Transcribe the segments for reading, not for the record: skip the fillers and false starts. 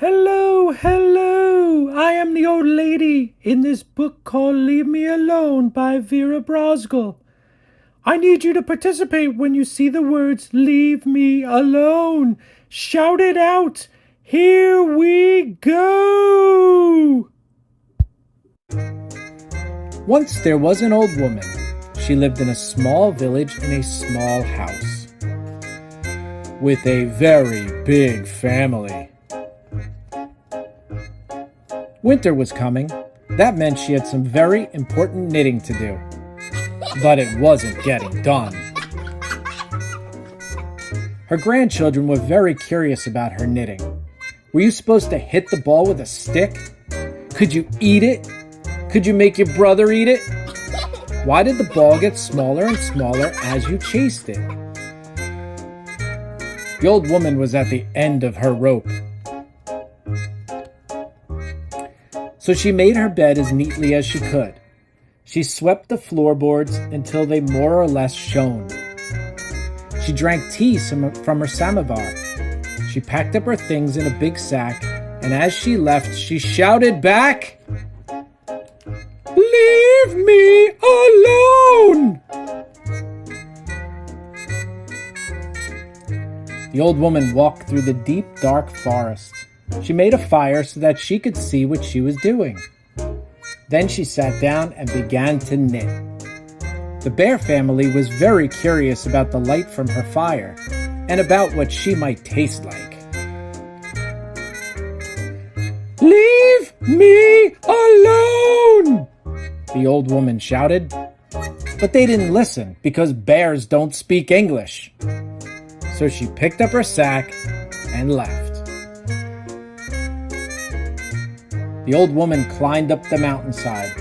Hello, hello! I am the old lady in this book called Leave Me Alone by Vera Brosgol. I need you to participate when you see the words Leave Me Alone. Shout it out! Here we go! Once there was an old woman. She lived in a small village in a small house with a very big family. Winter was coming. That meant she had some very important knitting to do. But it wasn't getting done. Her grandchildren were very curious about her knitting. Were you supposed to hit the ball with a stick? Could you eat it? Could you make your brother eat it? Why did the ball get smaller and smaller as you chased it? The old woman was at the end of her rope. So she made her bed as neatly as she could. She swept the floorboards until they more or less shone. She drank tea from her samovar. She packed up her things in a big sack, and as she left, she shouted back, "Leave me alone!" The old woman walked through the deep, dark forest. She made a fire so that she could see what she was doing. Then she sat down and began to knit. The bear family was very curious about the light from her fire and about what she might taste like. "Leave me alone!" the old woman shouted. But they didn't listen because bears don't speak English. So she picked up her sack and left. The old woman climbed up the mountainside.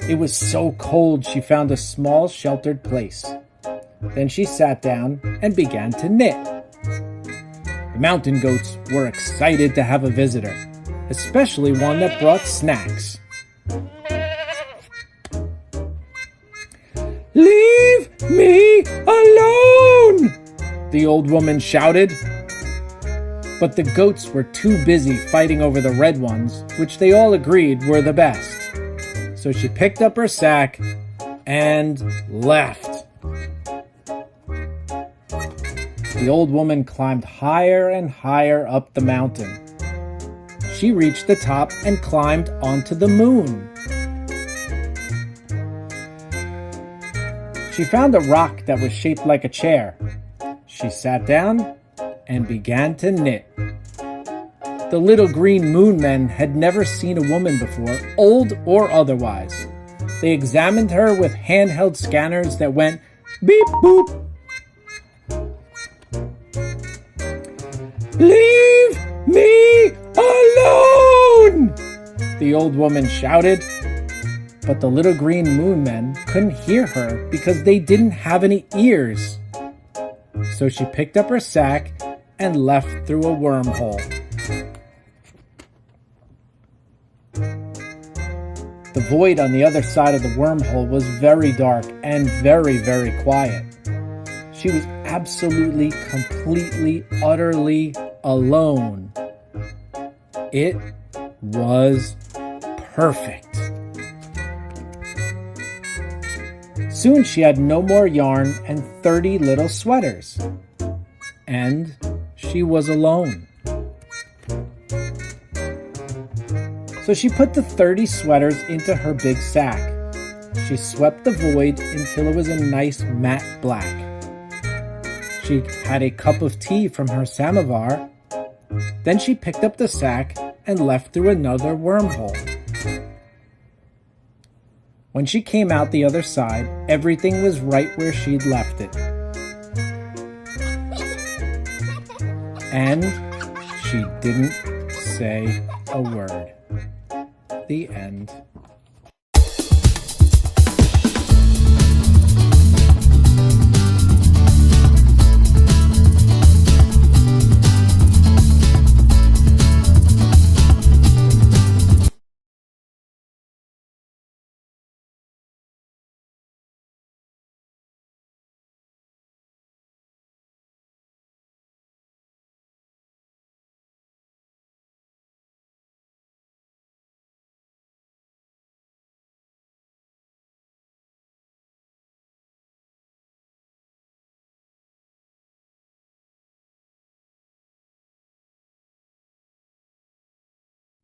It was so cold she found a small sheltered place. Then she sat down and began to knit. The mountain goats were excited to have a visitor, especially one that brought snacks. "Leave me alone!" the old woman shouted. But the goats were too busy fighting over the red ones, which they all agreed were the best. So she picked up her sack and left. The old woman climbed higher and higher up the mountain. She reached the top and climbed onto the moon. She found a rock that was shaped like a chair. She sat down and began to knit. The little green moon men had never seen a woman before, old or otherwise. They examined her with handheld scanners that went beep boop. "Leave me alone!" the old woman shouted. But the little green moon men couldn't hear her because they didn't have any ears. So she picked up her sack and left through a wormhole. The void on the other side of the wormhole was very dark and very, very quiet. She was absolutely, completely, utterly alone. It was perfect. Soon she had no more yarn and 30 little sweaters. And she was alone. So she put the 30 sweaters into her big sack. She swept the void until it was a nice matte black. She had a cup of tea from her samovar. Then she picked up the sack and left through another wormhole. When she came out the other side, everything was right where she'd left it. And she didn't say a word. The end.